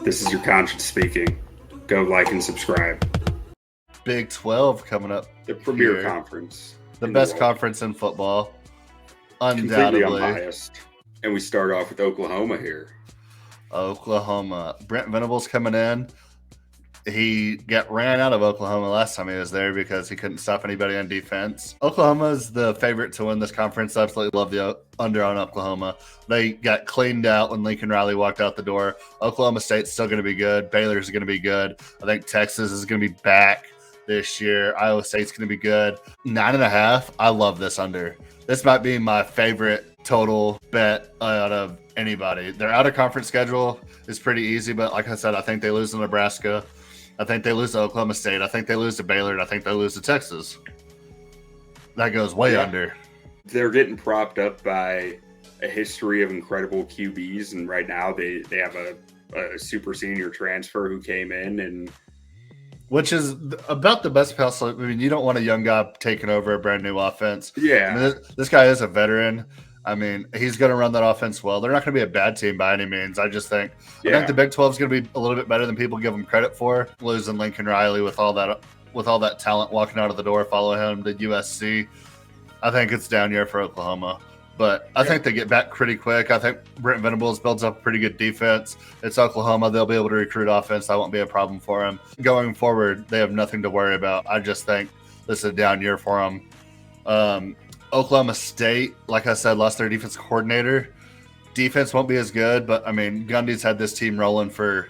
This is your conscience speaking. Go like and subscribe. Big 12 coming up. The premier here. conference. The best conference in football. Completely Undoubtedly. unbiased. And we start off with Oklahoma here. Oklahoma. Brent Venables coming in. He got ran out of Oklahoma last time he was there because he couldn't stop anybody on defense. Oklahoma is the favorite to win this conference. I absolutely love the under on Oklahoma. They got cleaned out when Lincoln Riley walked out the door. Oklahoma State's still going to be good. Baylor's going to be good. I think Texas is going to be back this year. Iowa State's going to be good. 9.5. I love this under. This might be my favorite total bet out of anybody. Their out-of-conference schedule is pretty easy, but like I said, I think they lose to Nebraska. I think they lose to Oklahoma State. I think they lose to Baylor, and I think they lose to Texas. That goes way under. They're getting propped up by a history of incredible QBs, and right now they have a super senior transfer who came in and which is about the best possible. I mean, you don't want a young guy taking over a brand new offense. Yeah. I mean, this guy is a veteran. I mean, he's going to run that offense well. They're not going to be a bad team by any means. I think the Big 12 is going to be a little bit better than people give them credit for. Losing Lincoln Riley with all that talent walking out of the door, follow him to USC. I think it's down year for Oklahoma. But I think they get back pretty quick. I think Brent Venables builds up a pretty good defense. It's Oklahoma. They'll be able to recruit offense. That won't be a problem for them. Going forward, they have nothing to worry about. I just think this is a down year for them. Oklahoma State, like I said, lost their defense coordinator. Defense won't be as good, but, I mean, Gundy's had this team rolling for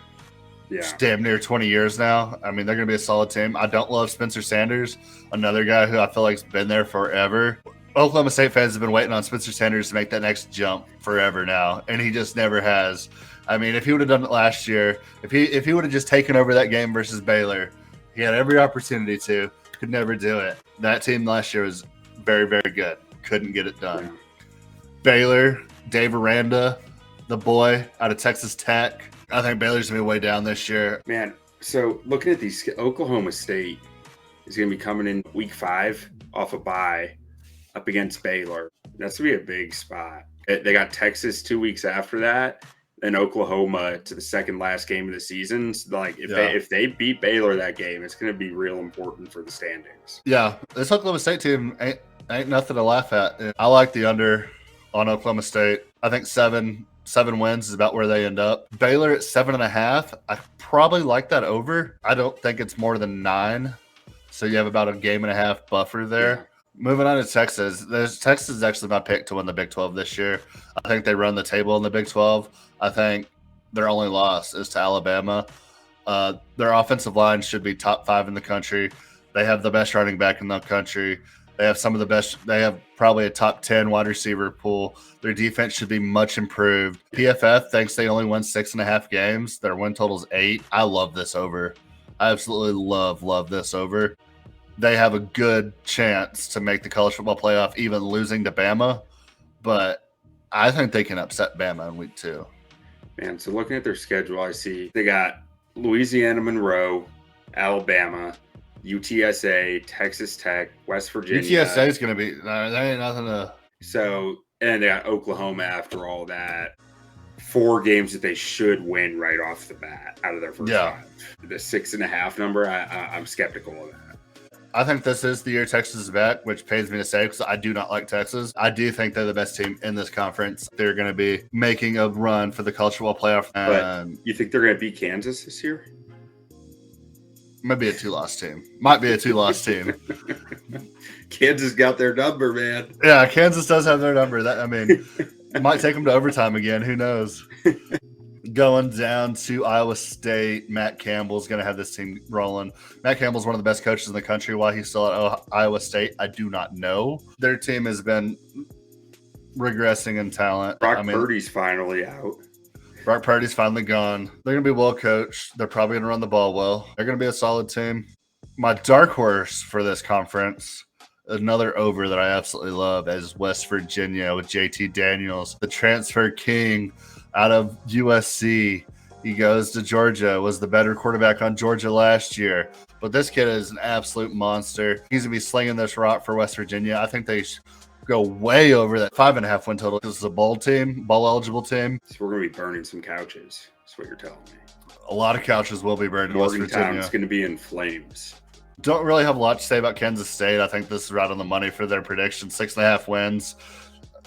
damn near 20 years now. I mean, they're going to be a solid team. I don't love Spencer Sanders, another guy who I feel like has been there forever. Oklahoma State fans have been waiting on Spencer Sanders to make that next jump forever now, and he just never has. I mean, if he would have done it last year, if he would have just taken over that game versus Baylor, he had every opportunity to, could never do it. That team last year was very, very good. Couldn't get it done. Baylor, Dave Aranda, the boy out of Texas Tech. I think Baylor's going to be way down this year. Man, so looking at these, Oklahoma State is going to be coming in week 5 off a bye up against Baylor. That's going to be a big spot. They got Texas 2 weeks after that, and Oklahoma to the second last game of the season. So if they beat Baylor that game, it's going to be real important for the standings. Yeah, this Oklahoma State team ain't nothing to laugh at. I like the under on Oklahoma State. I think seven wins is about where they end up. Baylor at 7.5. I probably like that over. I don't think it's more than 9. So you have about a game and a half buffer there. Yeah. Moving on to Texas. Texas is actually my pick to win the Big 12 this year. I think they run the table in the Big 12. I think their only loss is to Alabama. Their offensive line should be top 5 in the country. They have the best running back in the country. They have some of the best. They have probably a top 10 wide receiver pool. Their defense should be much improved. PFF thinks they only won 6.5 games. Their win total is 8. I love this over. I absolutely love this over. They have a good chance to make the college football playoff, even losing to Bama. But I think they can upset Bama in week 2. Man, so looking at their schedule, I see they got Louisiana Monroe, Alabama, UTSA, Texas Tech, West Virginia. UTSA is going to be – that ain't nothing to – So, and they got Oklahoma after all that. 4 games that they should win right off the bat out of their first 5. The 6.5 number, I'm skeptical of that. I think this is the year Texas is back, which pains me to say because I do not like Texas. I do think they're the best team in this conference. They're going to be making a run for the college football playoff. But you think they're going to beat Kansas this year? Might be a 2-loss team. Might be a 2-loss team. Kansas got their number, man. Yeah, Kansas does have their number. It might take them to overtime again. Who knows? Going down to Iowa State, Matt Campbell's going to have this team rolling. Matt Campbell's one of the best coaches in the country. Why he's still at Iowa State, I do not know. Their team has been regressing in talent. Purdy's finally out. Brock Purdy's finally gone. They're going to be well coached. They're probably going to run the ball well. They're going to be a solid team. My dark horse for this conference, another over that I absolutely love, is West Virginia with JT Daniels, the transfer king out of USC. He goes to Georgia, was the better quarterback on Georgia last year. But this kid is an absolute monster. He's going to be slinging this rock for West Virginia. I think they go way over that 5.5 win total. This is a bowl eligible team. So we're going to be burning some couches. That's what you're telling me. A lot of couches will be burned in West Virginia. Morgantown's going to be in flames. Don't really have a lot to say about Kansas State. I think this is right on the money for their prediction. 6.5 wins.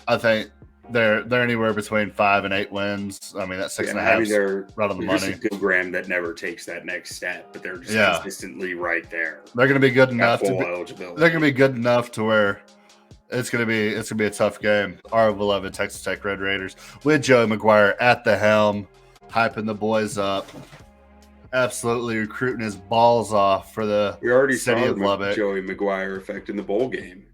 I think they're anywhere between 5 and 8 wins. I mean, that's 6.5. They're right on the money. Just a program that never takes that next step, but they're just consistently right there. They're going to be good enough to be eligibility. They're going to be good enough to where it's going to be a tough game. Our beloved Texas Tech Red Raiders with Joey McGuire at the helm, hyping the boys up. Absolutely recruiting his balls off for the city of Lubbock. Joey McGuire effect in the bowl game.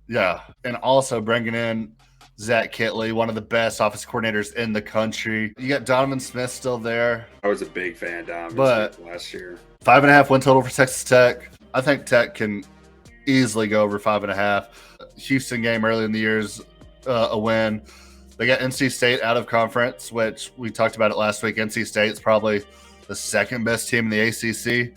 Yeah, and also bringing in Zach Kitley, one of the best offensive coordinators in the country. You got Donovan Smith still there. I was a big fan of Donovan Smith last year. 5.5 win total for Texas Tech. I think Tech can easily go over 5.5. Houston game early in the year is a win. They got NC State out of conference, which we talked about it last week. NC State's probably the second best team in the ACC.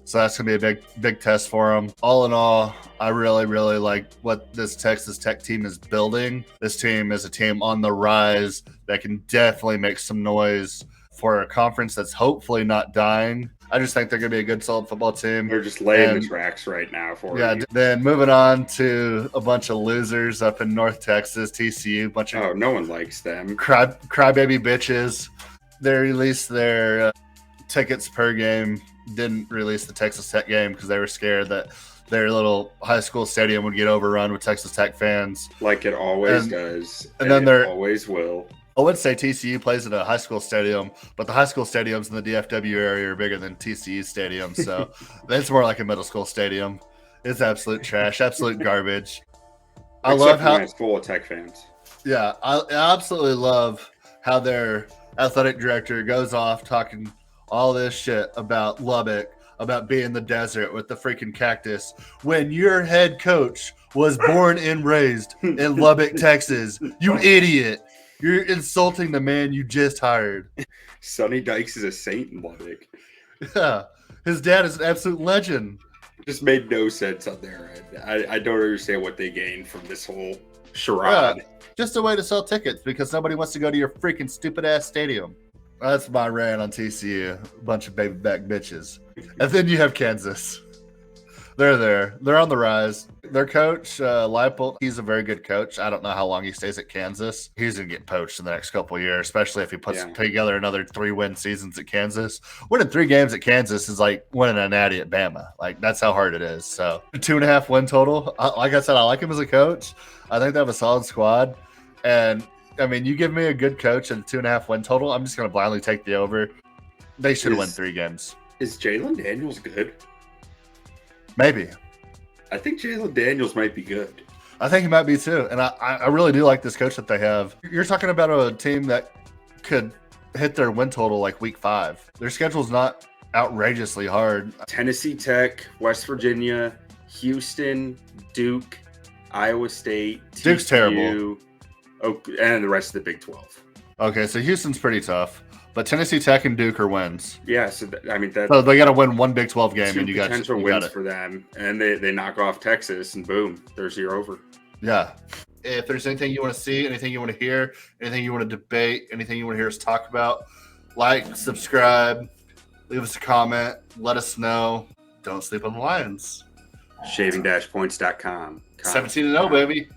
So that's going to be a big test for them. All in all, I really, really like what this Texas Tech team is building. This team is a team on the rise that can definitely make some noise for a conference that's hopefully not dying. I just think they're going to be a good, solid football team. They're just laying the tracks right now for you. Then moving on to a bunch of losers up in North Texas, TCU. No one likes them. Crybaby bitches. They released their tickets per game. Didn't release the Texas Tech game because they were scared that their little high school stadium would get overrun with Texas Tech fans. Like it always does. And then it always will. I would say TCU plays in a high school stadium, but the high school stadiums in the DFW area are bigger than TCU stadium. So it's more like a middle school stadium. It's absolute trash, absolute garbage. I love how it's full of Tech fans. Yeah, I absolutely love how their athletic director goes off talking all this shit about Lubbock, about being the desert with the freaking cactus, when your head coach was born and raised in Lubbock, Texas. You idiot. You're insulting the man you just hired. Sonny Dykes is a saint in Lubbock. Yeah. His dad is an absolute legend. Just made no sense on their end. I don't understand what they gained from this whole charade. Yeah, just a way to sell tickets because nobody wants to go to your freaking stupid-ass stadium. That's my rant on TCU. A bunch of baby back bitches. And then you have Kansas. They're there. They're on the rise. Their coach, Leipold, he's a very good coach. I don't know how long he stays at Kansas. He's going to get poached in the next couple of years, especially if he puts together another 3-win seasons at Kansas. Winning 3 games at Kansas is like winning a natty at Bama. Like, that's how hard it is. So, 2.5 win total. Like I said, I like him as a coach. I think they have a solid squad. And, I mean, you give me a good coach and a 2.5 win total, I'm just going to blindly take the over. They should win 3 games. Is Jalen Daniels good? Maybe. I think Jalen Daniels might be good. I think he might be too. And I really do like this coach that they have. You're talking about a team that could hit their win total like week 5. Their schedule's not outrageously hard. Tennessee Tech, West Virginia, Houston, Duke, Iowa State, TCU, Duke's terrible. And the rest of the Big 12. Okay, so Houston's pretty tough. But Tennessee Tech and Duke are wins. Yeah, so that's so they got to win one Big 12 game, and you got potential wins for them, and they knock off Texas, and boom, there's your over. Yeah. If there's anything you want to see, anything you want to hear, anything you want to debate, anything you want to hear us talk about, like, subscribe, leave us a comment, let us know. Don't sleep on the Lions. Shaving-points.com. 17-0, baby.